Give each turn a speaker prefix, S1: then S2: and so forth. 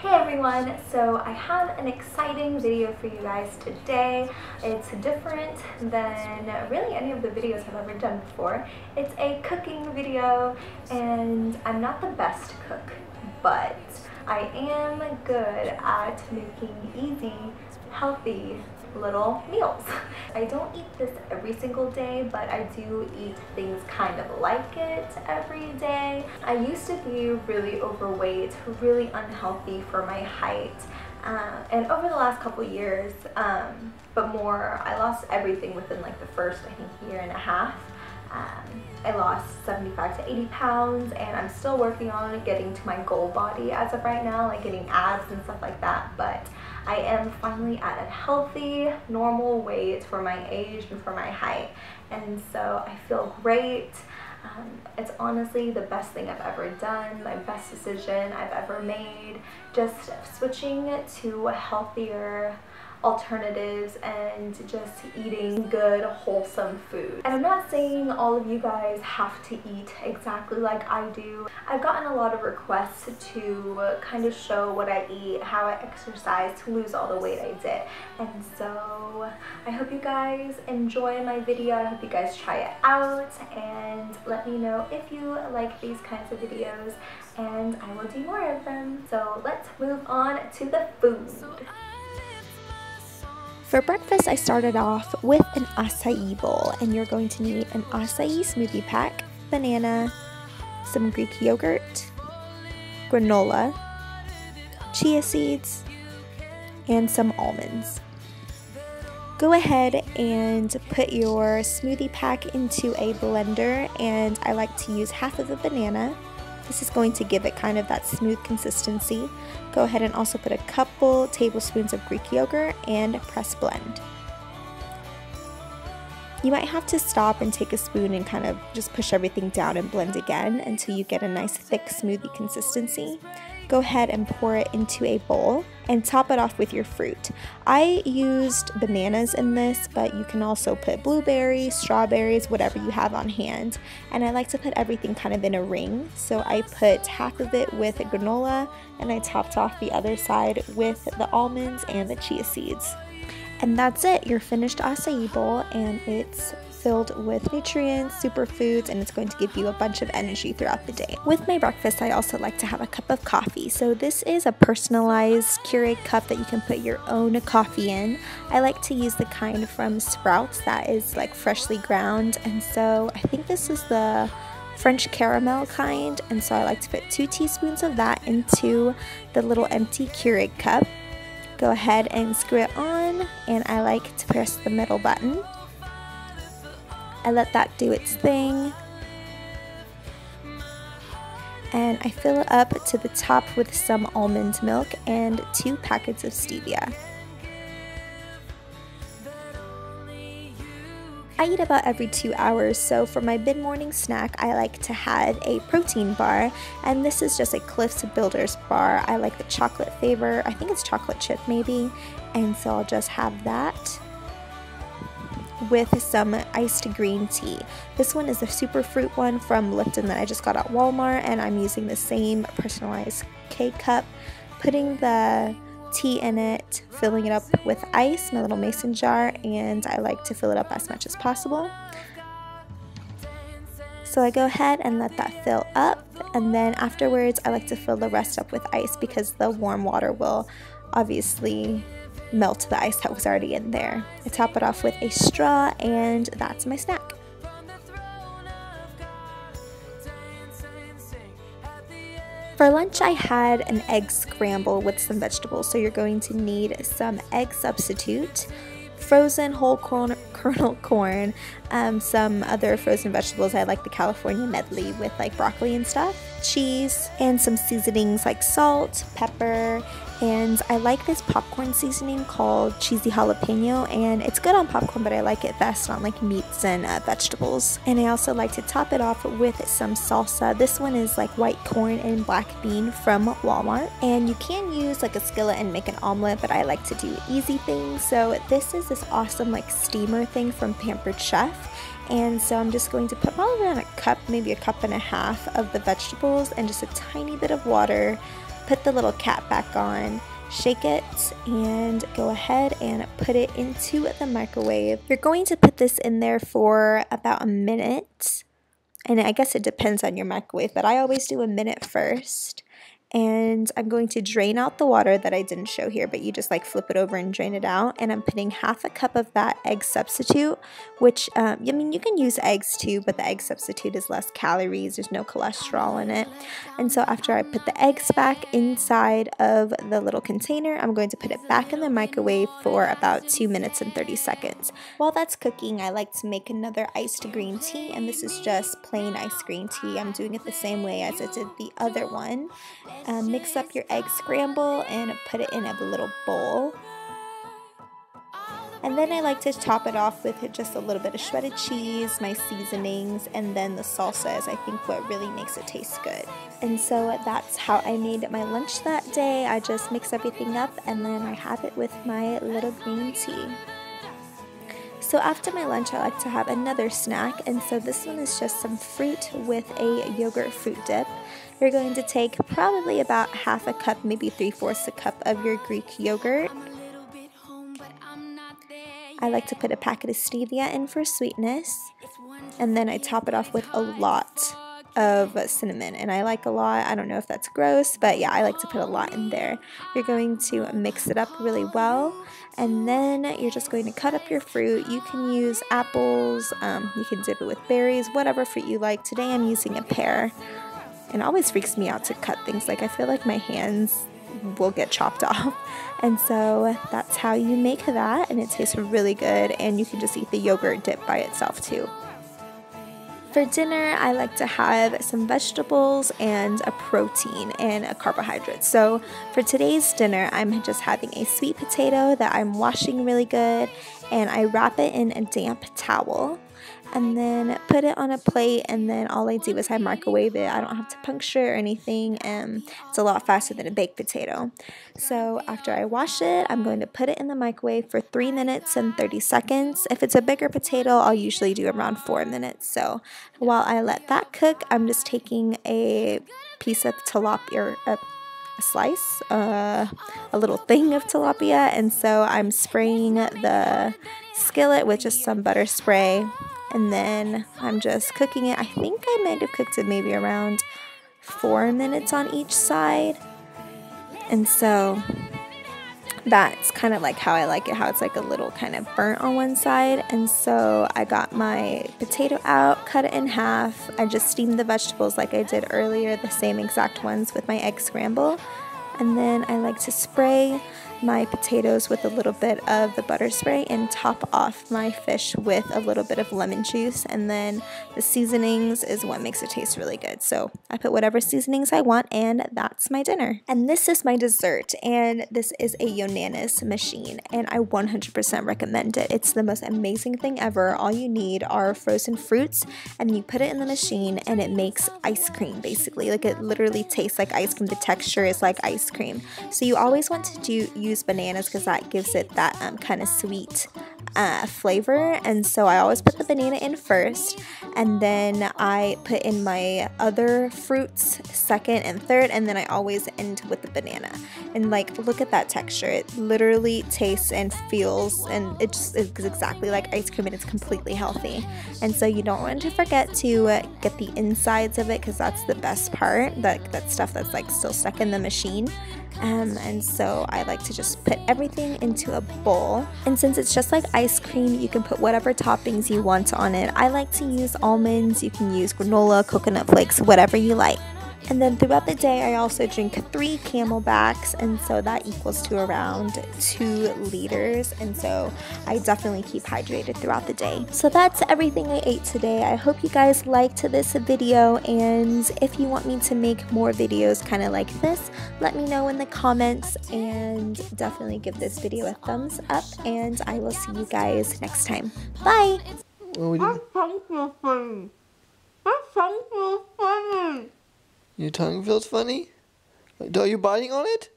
S1: Hey everyone, so I have an exciting video for you guys today. It's different than really any of the videos I've ever done before. It's a cooking video and I'm not the best cook, but I am good at making easy, healthy little meals. I don't eat this every single day, but I do eat things kind of like it every day. I used to be really overweight, really unhealthy for my height, and over the last couple years, but more, I lost everything within like the first, I think, year and a half. I lost 75 to 80 pounds and I'm still working on getting to my goal body as of right now, like getting abs and stuff like that, but I am finally at a healthy, normal weight for my age and for my height, and so I feel great. It's honestly the best thing I've ever done, my best decision I've ever made, just switching to healthier alternatives and just eating good, wholesome food. And I'm not saying all of you guys have to eat exactly like I do. I've gotten a lot of requests to kind of show what I eat, how I exercise to lose all the weight I did. And so I hope you guys enjoy my video. I hope you guys try it out and let me know if you like these kinds of videos, and I will do more of them. So let's move on to the food.
S2: For breakfast, I started off with an acai bowl, and you're going to need an acai smoothie pack, banana, some Greek yogurt, granola, chia seeds, and some almonds. Go ahead and put your smoothie pack into a blender, and I like to use half of a banana. This is going to give it kind of that smooth consistency. Go ahead and also put a couple tablespoons of Greek yogurt and press blend. You might have to stop and take a spoon and kind of just push everything down and blend again until you get a nice thick smoothie consistency. Go ahead and pour it into a bowl and top it off with your fruit. I used bananas in this, but you can also put blueberries, strawberries, whatever you have on hand. And I like to put everything kind of in a ring. So I put half of it with granola and I topped off the other side with the almonds and the chia seeds. And that's it, your finished acai bowl, and it's filled with nutrients, superfoods, and it's going to give you a bunch of energy throughout the day. With my breakfast, I also like to have a cup of coffee. So this is a personalized Keurig cup that you can put your own coffee in. I like to use the kind from Sprouts that is like freshly ground, and so I think this is the French caramel kind, and so I like to put 2 teaspoons of that into the little empty Keurig cup. Go ahead and screw it on, and I like to press the middle button. I let that do its thing, and I fill it up to the top with some almond milk and 2 packets of stevia. I eat about every 2 hours, so for my mid-morning snack, I like to have a protein bar, and this is just a Cliff's Builders bar. I like the chocolate flavor. I think it's chocolate chip maybe, and so I'll just have that with some iced green tea. This one is a super fruit one from Lipton that I just got at Walmart, and I'm using the same personalized K-cup, putting the tea in it, filling it up with ice in a little mason jar, and I like to fill it up as much as possible. So I go ahead and let that fill up, and then afterwards I like to fill the rest up with ice because the warm water will obviously melt the ice that was already in there. I top it off with a straw, and that's my snack. For lunch, I had an egg scramble with some vegetables, so you're going to need some egg substitute, frozen whole kernel corn, some other frozen vegetables. I like the California medley with like broccoli and stuff, cheese, and some seasonings like salt, pepper, and I like this popcorn seasoning called cheesy jalapeno, and it's good on popcorn, but I like it best on like meats and vegetables. And I also like to top it off with some salsa. This one is like white corn and black bean from Walmart, and you can use like a skillet and make an omelet, but I like to do easy things. So this is this awesome like steamer thing from Pampered Chef, and so I'm just going to put probably around a cup, maybe a cup and a half of the vegetables and just a tiny bit of water, put the little cap back on, shake it, and go ahead and put it into the microwave. You're going to put this in there for about a minute, and I guess it depends on your microwave, but I always do a minute first. And I'm going to drain out the water that I didn't show here, but you just like flip it over and drain it out. And I'm putting half a cup of that egg substitute, which, I mean, you can use eggs too, but the egg substitute is less calories. There's no cholesterol in it. And so after I put the eggs back inside of the little container, I'm going to put it back in the microwave for about 2 minutes and 30 seconds. While that's cooking, I like to make another iced green tea, and this is just plain iced green tea. I'm doing it the same way as I did the other one. Mix up your egg scramble and put it in a little bowl. And then I like to top it off with just a little bit of shredded cheese, my seasonings, and then the salsa is I think what really makes it taste good. And so that's how I made my lunch that day. I just mix everything up and then I have it with my little green tea. So after my lunch, I like to have another snack, and so this one is just some fruit with a yogurt fruit dip. You're going to take probably about half a cup, maybe 3/4 a cup of your Greek yogurt. I like to put a packet of stevia in for sweetness, and then I top it off with a lot of cinnamon, and I like a lot. I don't know if that's gross, but yeah, I like to put a lot in there. You're going to mix it up really well, and then you're just going to cut up your fruit. You can use apples, you can dip it with berries, whatever fruit you like. Today I'm using a pear. It always freaks me out to cut things. Like, I feel like my hands will get chopped off. And so that's how you make that, and it tastes really good, and you can just eat the yogurt dip by itself too. For dinner, I like to have some vegetables and a protein and a carbohydrate. So for today's dinner, I'm just having a sweet potato that I'm washing really good, and I wrap it in a damp towel and then put it on a plate, and then all I do is I microwave it. I don't have to puncture or anything, and it's a lot faster than a baked potato. So after I wash it, I'm going to put it in the microwave for 3 minutes and 30 seconds. If it's a bigger potato, I'll usually do around 4 minutes. So while I let that cook, I'm just taking a piece of tilapia, a slice, a little thing of tilapia, and so I'm spraying the skillet with just some butter spray, and then I'm just cooking it. I think I might have cooked it maybe around 4 minutes on each side, and so that's kind of like how I like it, how it's like a little kind of burnt on one side. And so I got my potato out, cut it in half. I just steamed the vegetables like I did earlier, the same exact ones with my egg scramble. And then I like to spray my potatoes with a little bit of the butter spray and top off my fish with a little bit of lemon juice, and then the seasonings is what makes it taste really good. So I put whatever seasonings I want, and that's my dinner. And this is my dessert, and this is a Yonanis machine, and I 100% recommend it. It's the most amazing thing ever. All you need are frozen fruits, and you put it in the machine and it makes ice cream basically. Like, it literally tastes like ice cream. The texture is like ice cream. So you always want to use bananas because that gives it that kind of sweet flavor. And so I always put the banana in first, and then I put in my other fruits second and third, and then I always end with the banana. And like, look at that texture. It literally tastes and feels, and it just is exactly like ice cream, and it's completely healthy. And so you don't want to forget to get the insides of it, because that's the best part, that stuff that's like still stuck in the machine. And so I like to just put everything into a bowl, and since it's just like ice cream, you can put whatever toppings you want on it. I like to use almonds, you can use granola, coconut flakes, whatever you like. And then throughout the day, I also drink 3 Camelbacks, and so that equals to around 2 liters, and so I definitely keep hydrated throughout the day. So that's everything I ate today. I hope you guys liked this video, and if you want me to make more videos kind of like this, let me know in the comments, and definitely give this video a thumbs up, and I will see you guys next time. Bye!
S3: Your tongue feels funny? Are you biting on it?